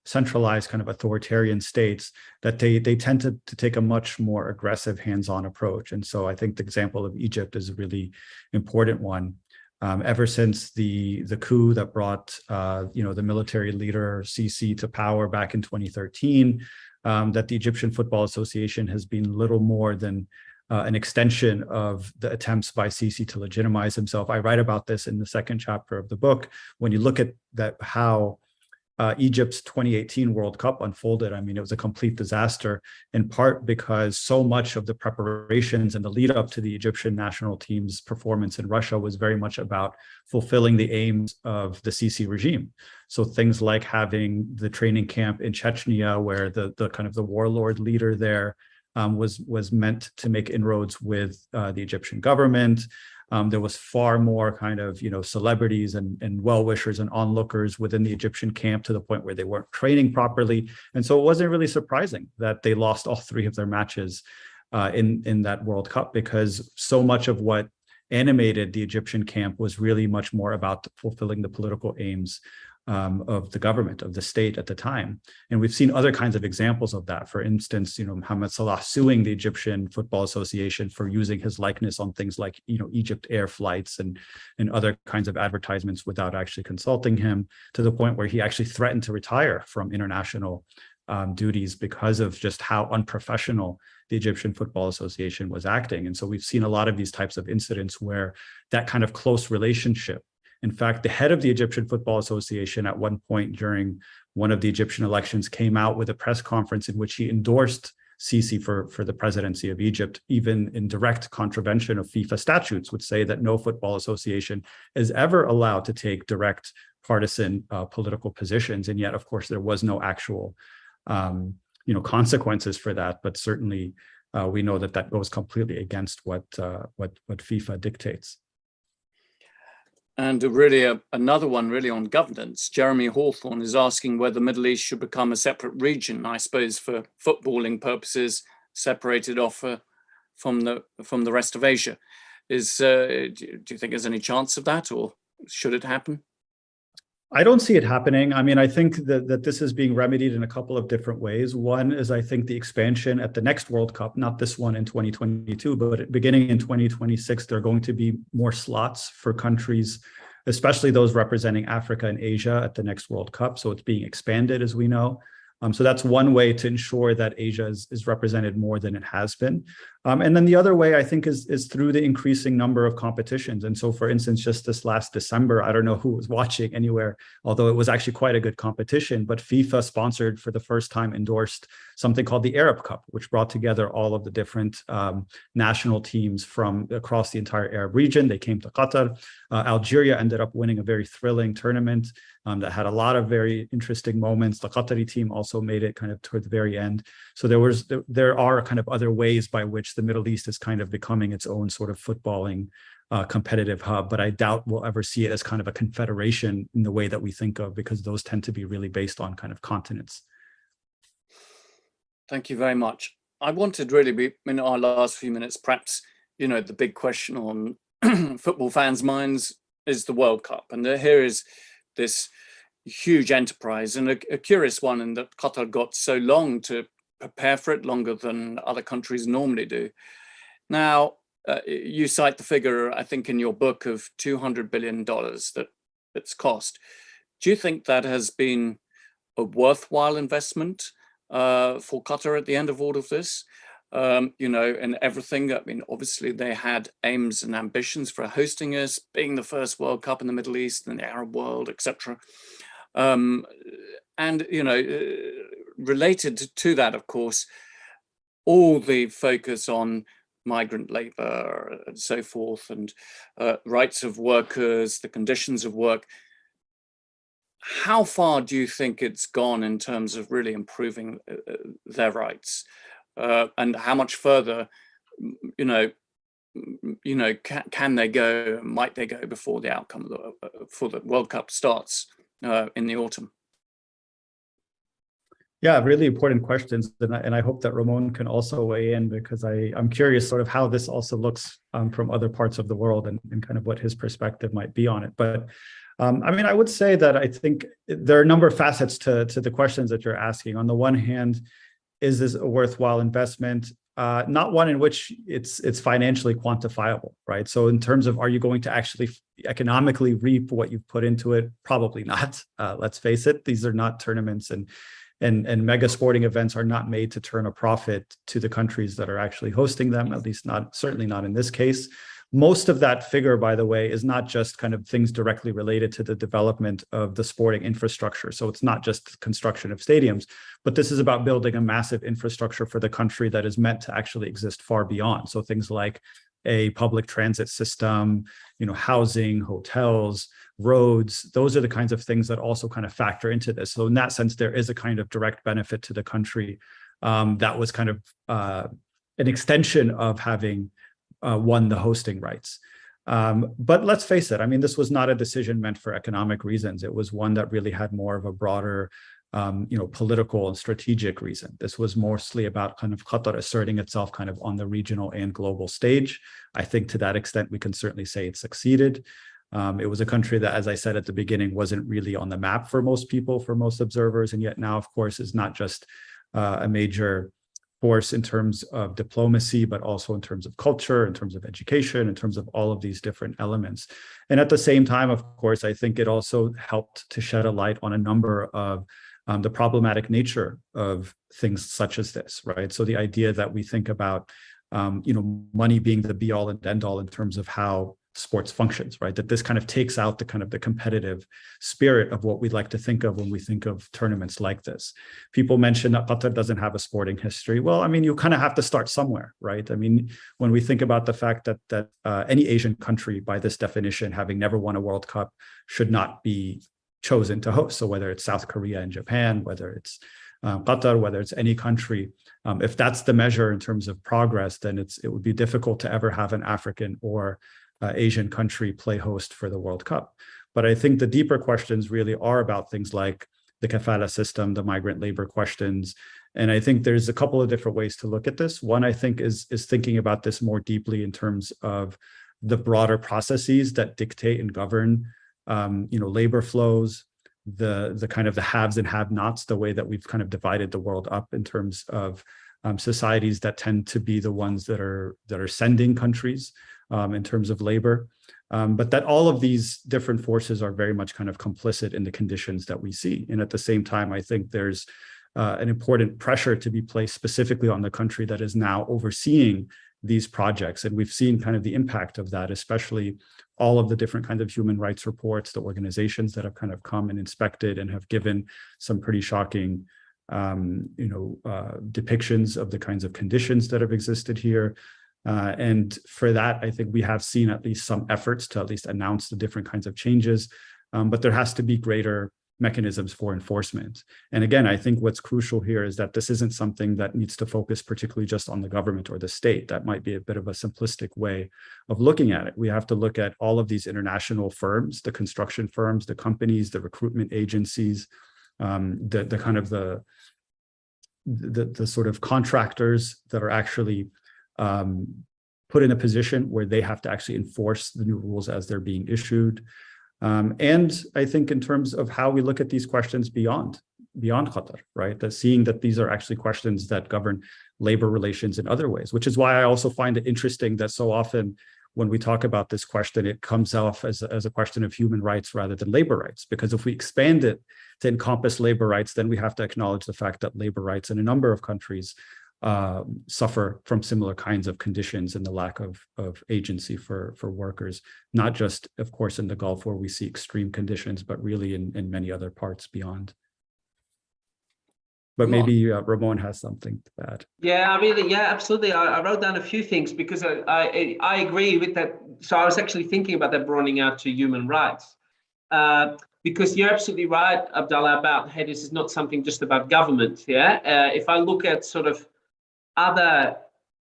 centralized kind of authoritarian states, that they tend to take a much more aggressive hands-on approach. And so I think the example of Egypt is a really important one. Ever since the coup that brought, the military leader Sisi to power back in 2013, that the Egyptian Football Association has been little more than an extension of the attempts by Sisi to legitimize himself. I write about this in the second chapter of the book. When you look at how Egypt's 2018 World Cup unfolded, I mean, it was a complete disaster, in part because so much of the preparations and the lead up to the Egyptian national team's performance in Russia was very much about fulfilling the aims of the Sisi regime. So things like having the training camp in Chechnya, where the kind of the warlord leader there was meant to make inroads with the Egyptian government. There was far more kind of, celebrities and well-wishers and onlookers within the Egyptian camp, to the point where they weren't training properly. And so it wasn't really surprising that they lost all three of their matches in that World Cup, because so much of what animated the Egyptian camp was really much more about fulfilling the political aims of the government, of the state at the time. And we've seen other kinds of examples of that. For instance, Mohamed Salah suing the Egyptian Football Association for using his likeness on things like, Egypt Air flights and other kinds of advertisements without actually consulting him, to the point where he actually threatened to retire from international duties because of just how unprofessional the Egyptian Football Association was acting. And so we've seen a lot of these types of incidents where that kind of close relationship. In fact, the head of the Egyptian Football Association at one point during one of the Egyptian elections came out with a press conference in which he endorsed Sisi for the presidency of Egypt, even in direct contravention of FIFA statutes, which say that no football association is ever allowed to take direct partisan political positions. And yet, of course, there was no actual consequences for that, but certainly we know that that goes completely against what FIFA dictates. And really another one really on governance. Jeremy Hawthorne is asking whether the Middle East should become a separate region, I suppose for footballing purposes, separated off from the rest of Asia. Do you think there's any chance of that, or should it happen? I don't see it happening. I mean, I think that this is being remedied in a couple of different ways. One is, I think, the expansion at the next World Cup, not this one in 2022, but beginning in 2026, there are going to be more slots for countries, especially those representing Africa and Asia at the next World Cup. So it's being expanded, as we know. So that's one way to ensure that Asia is represented more than it has been. And then the other way, I think, is through the increasing number of competitions. And so, for instance, just this last December, I don't know who was watching anywhere, although it was actually quite a good competition, but FIFA sponsored for the first time, endorsed something called the Arab Cup, which brought together all of the different national teams from across the entire Arab region. They came to Qatar. Algeria ended up winning a very thrilling tournament that had a lot of very interesting moments. The Qatari team also made it kind of toward the very end. So there are kind of other ways by which the Middle East is kind of becoming its own sort of footballing competitive hub, but I doubt we'll ever see it as kind of a confederation in the way that we think of, because those tend to be really based on kind of continents. Thank you very much. I wanted really, in our last few minutes, perhaps, the big question on football fans' minds is the World Cup. And here is this huge enterprise, and a curious one in that Qatar got so long to prepare for it, longer than other countries normally do. Now, you cite the figure, I think, in your book of $200 billion that it's cost. Do you think that has been a worthwhile investment for Qatar at the end of all of this? And everything. I mean, obviously they had aims and ambitions for hosting us, being the first World Cup in the Middle East and the Arab world, etc. Related to that, of course, all the focus on migrant labor and so forth, and rights of workers, the conditions of work. How far do you think it's gone in terms of really improving their rights? And how much further, can they go? Might they go before the outcome for the World Cup starts in the autumn? Yeah, really important questions, and I hope that Ramón can also weigh in, because I'm curious sort of how this also looks from other parts of the world, and kind of what his perspective might be on it. But I mean, I would say that I think there are a number of facets to the questions that you're asking. On the one hand, is this a worthwhile investment? Not one in which it's financially quantifiable, right? So in terms of, are you going to actually economically reap what you've put into it? Probably not. Let's face it, these are not tournaments, and mega sporting events are not made to turn a profit to the countries that are actually hosting them, at least certainly not in this case. Most of that figure, by the way, is not just kind of things directly related to the development of the sporting infrastructure. So it's not just construction of stadiums, but this is about building a massive infrastructure for the country that is meant to actually exist far beyond. So things like a public transit system, housing, hotels, roads, those are the kinds of things that also kind of factor into this. So in that sense, there is a kind of direct benefit to the country that was kind of an extension of having won the hosting rights. But let's face it, I mean, this was not a decision meant for economic reasons. It was one that really had more of a broader political and strategic reason. This was mostly about kind of Qatar asserting itself kind of on the regional and global stage. I think to that extent, we can certainly say it succeeded. It was a country that, as I said at the beginning, wasn't really on the map for most people, for most observers, and yet now, of course, is not just a major force in terms of diplomacy, but also in terms of culture, in terms of education, in terms of all of these different elements. And at the same time, of course, I think it also helped to shed a light on a number of the problematic nature of things such as this, right? So the idea that we think about, money being the be all and end all in terms of how sports functions, right? That this kind of takes out the competitive spirit of what we'd like to think of when we think of tournaments like this. People mention that Qatar doesn't have a sporting history. Well, I mean, you kind of have to start somewhere, right? I mean, when we think about the fact that any Asian country, by this definition, having never won a World Cup, should not be chosen to host. So whether it's South Korea and Japan, whether it's Qatar, whether it's any country, if that's the measure in terms of progress, then it would be difficult to ever have an African or Asian country play host for the World Cup. But I think the deeper questions really are about things like the kafala system, the migrant labor questions. And I think there's a couple of different ways to look at this. One, I think, is thinking about this more deeply in terms of the broader processes that dictate and govern, labor flows, the kind of the haves and have-nots, the way that we've kind of divided the world up in terms of societies that tend to be the ones that are sending countries in terms of labor. But that all of these different forces are very much kind of complicit in the conditions that we see. And at the same time, I think there's an important pressure to be placed specifically on the country that is now overseeing these projects. And we've seen kind of the impact of that, especially all of the different kinds of human rights reports, the organizations that have kind of come and inspected and have given some pretty shocking depictions of the kinds of conditions that have existed here. And for that, I think we have seen at least some efforts to at least announce the different kinds of changes, but there has to be greater mechanisms for enforcement. And again, I think what's crucial here is that this isn't something that needs to focus particularly just on the government or the state. That might be a bit of a simplistic way of looking at it. We have to look at all of these international firms, the construction firms, the companies, the recruitment agencies, the kind of the sort of contractors that are actually put in a position where they have to actually enforce the new rules as they're being issued. And I think in terms of how we look at these questions beyond Qatar, right? That seeing that these are actually questions that govern labor relations in other ways, which is why I also find it interesting that so often when we talk about this question, it comes off as a question of human rights rather than labor rights. Because if we expand it to encompass labor rights, then we have to acknowledge the fact that labor rights in a number of countries suffer from similar kinds of conditions and the lack of agency for workers, not just, of course, in the Gulf where we see extreme conditions, but really in many other parts beyond. But maybe Ramón has something to add. Yeah, absolutely. I wrote down a few things because I agree with that. So I was actually thinking about that broadening out to human rights. Because you're absolutely right, Abdullah, about, hey, this is not something just about government. Yeah. If I look at sort of other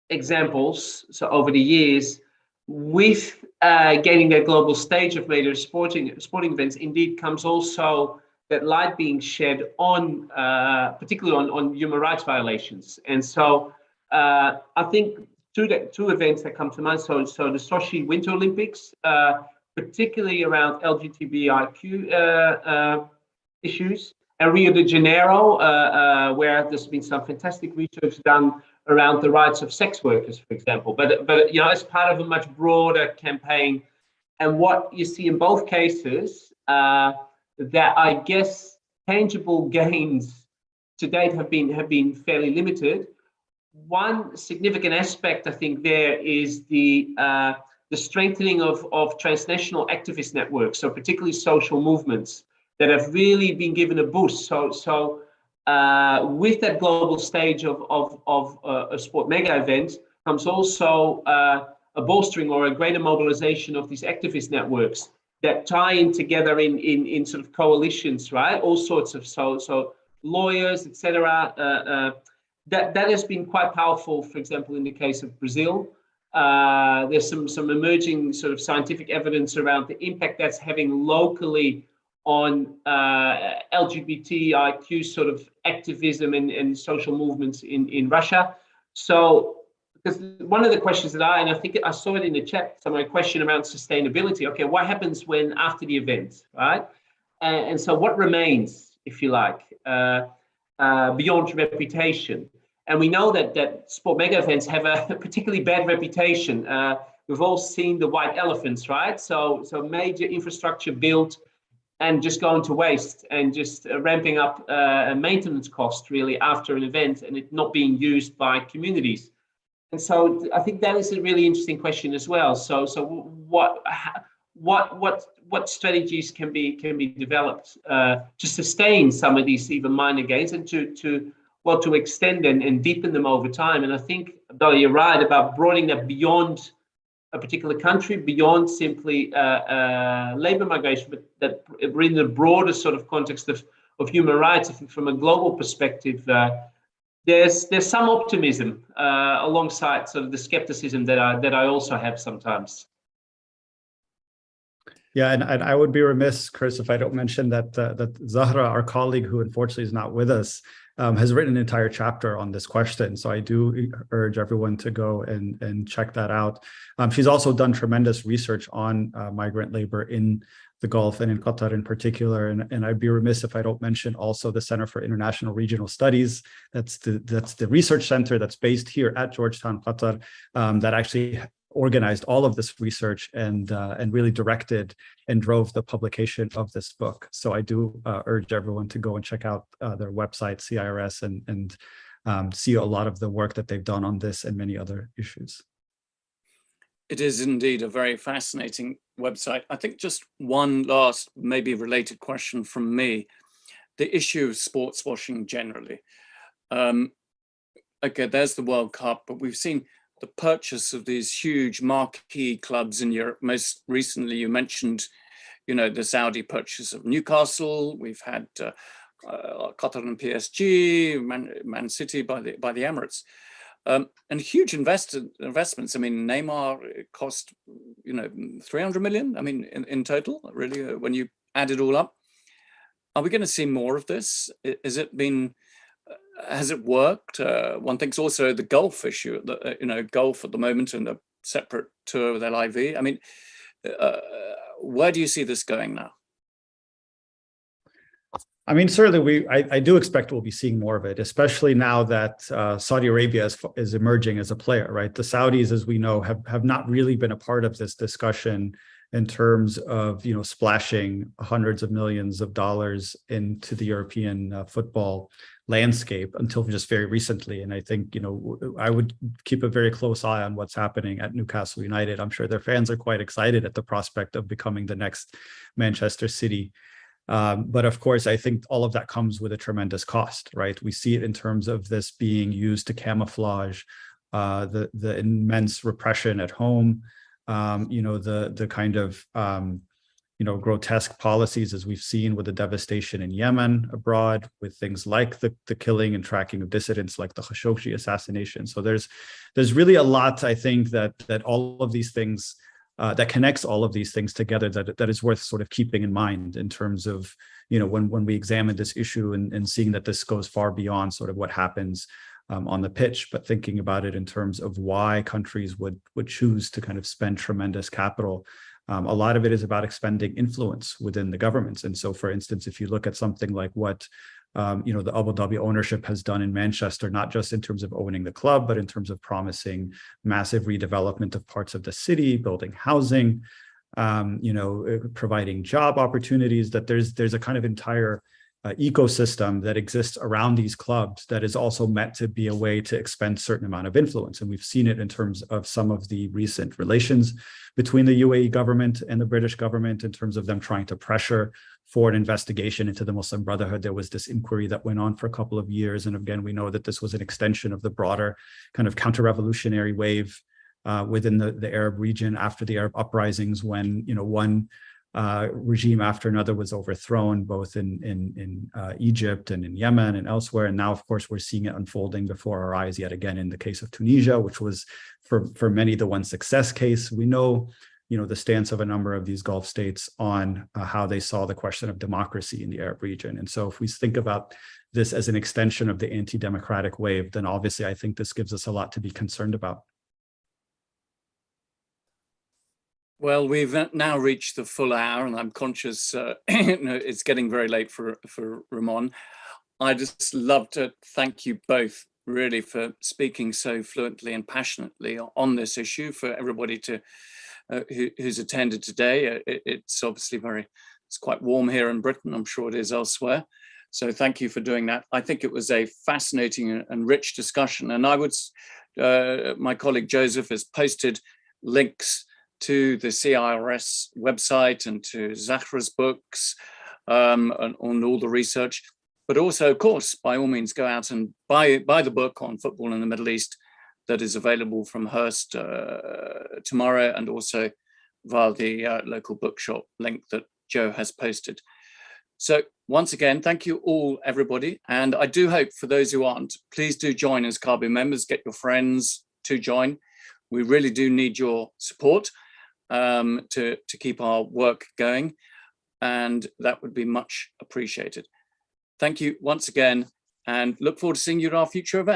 examples, so over the years, with gaining that global stage of major sporting events, indeed comes also that light being shed on, particularly on human rights violations. And so I think two events that come to mind, so the Sochi Winter Olympics, particularly around LGBTIQ issues, and Rio de Janeiro, where there's been some fantastic research done around the rights of sex workers, for example, but as part of a much broader campaign. And what you see in both cases, that I guess tangible gains to date have been fairly limited. One significant aspect, I think, there is the strengthening of transnational activist networks, so particularly social movements that have really been given a boost. So with that global stage of a sport mega event comes also a bolstering or a greater mobilization of these activist networks that tie in together in sort of coalitions, right? All sorts of so lawyers, etc. That has been quite powerful. For example, in the case of Brazil, there's some emerging sort of scientific evidence around the impact that's having locally on LGBTIQ sort of activism and social movements in Russia. So, because one of the questions that I think I saw it in the chat, some of my question around sustainability. Okay, what happens when after the event, right? And so what remains, if you like, beyond reputation? And we know that sport mega events have a particularly bad reputation. We've all seen the white elephants, right? So major infrastructure built and just going to waste and just ramping up maintenance costs really after an event and it not being used by communities. And so I think that is a really interesting question as well. So what strategies can be developed to sustain some of these even minor gains and to extend and deepen them over time? And I think, Abdullah, you're right about broadening that beyond a particular country, beyond simply labor migration, but that in the broader sort of context human rights, I think from a global perspective, there's some optimism alongside sort of the skepticism that I also have sometimes. Yeah, and I would be remiss, Chris, if I don't mention that Zahra, our colleague, who unfortunately is not with us, has written an entire chapter on this question. So I do urge everyone to go and check that out. She's also done tremendous research on migrant labor in the Gulf and in Qatar in particular. And I'd be remiss if I don't mention also the Center for International Regional Studies. That's the research center that's based here at Georgetown, Qatar, that actually organized all of this research and really directed and drove the publication of this book. So I do urge everyone to go and check out their website, CIRS, and see a lot of the work that they've done on this and many other issues. It is indeed a very fascinating website. I think just one last, maybe related question from me. The issue of sports washing generally. Okay, there's the World Cup, but we've seen the purchase of these huge marquee clubs in Europe. Most recently, you mentioned, the Saudi purchase of Newcastle. We've had Qatar and PSG, Man City by the Emirates. And huge investments. I mean, Neymar cost, 300 million. I mean, in total, really, when you add it all up. Are we going to see more of this? Has it worked? One thinks also the Gulf issue, Gulf at the moment and a separate tour with LIV. I mean, where do you see this going now? I mean, certainly I do expect we'll be seeing more of it, especially now that Saudi Arabia is emerging as a player, right? The Saudis, as we know, have not really been a part of this discussion in terms of, splashing hundreds of millions of dollars into the European football landscape until just very recently. And I think, I would keep a very close eye on what's happening at Newcastle United. I'm sure their fans are quite excited at the prospect of becoming the next Manchester City. But of course, I think all of that comes with a tremendous cost, right? We see it in terms of this being used to camouflage the immense repression at home, the kind of grotesque policies as we've seen with the devastation in Yemen abroad, with things like the killing and tracking of dissidents like the Khashoggi assassination. So there's really a lot, I think, that all of these things that connects all of these things together that is worth sort of keeping in mind in terms of, when we examine this issue and seeing that this goes far beyond sort of what happens on the pitch, but thinking about it in terms of why countries would choose to kind of spend tremendous capital. A lot of it is about expending influence within the governments. And so, for instance, if you look at something like what the Abu Dhabi ownership has done in Manchester, not just in terms of owning the club, but in terms of promising massive redevelopment of parts of the city, building housing, providing job opportunities, that there's a kind of entire ecosystem that exists around these clubs that is also meant to be a way to expend certain amount of influence. And we've seen it in terms of some of the recent relations between the UAE government and the British government in terms of them trying to pressure for an investigation into the Muslim Brotherhood. There was this inquiry that went on for a couple of years. And again, we know that this was an extension of the broader kind of counter-revolutionary wave within the Arab region after the Arab uprisings, when, one regime after another was overthrown, both in Egypt and in Yemen and elsewhere. And now, of course, we're seeing it unfolding before our eyes yet again in the case of Tunisia, which was for many the one success case. We know, the stance of a number of these Gulf states on how they saw the question of democracy in the Arab region. And so if we think about this as an extension of the anti-democratic wave, then obviously I think this gives us a lot to be concerned about. Well, we've now reached the full hour, and I'm conscious it's getting very late for Ramón. I just love to thank you both really for speaking so fluently and passionately on this issue. For everybody who's attended today, it's obviously it's quite warm here in Britain. I'm sure it is elsewhere. So thank you for doing that. I think it was a fascinating and rich discussion. And my colleague Josef has posted links to the CIRS website and to Zahra's books and on all the research. But also, of course, by all means, go out and buy the book on football in the Middle East that is available from Hurst tomorrow, and also via the local bookshop link that Joe has posted. So once again, thank you all, everybody. And I do hope for those who aren't, please do join as Caabu members, get your friends to join. We really do need your support to keep our work going, and that would be much appreciated. Thank you once again, and look forward to seeing you at our future events.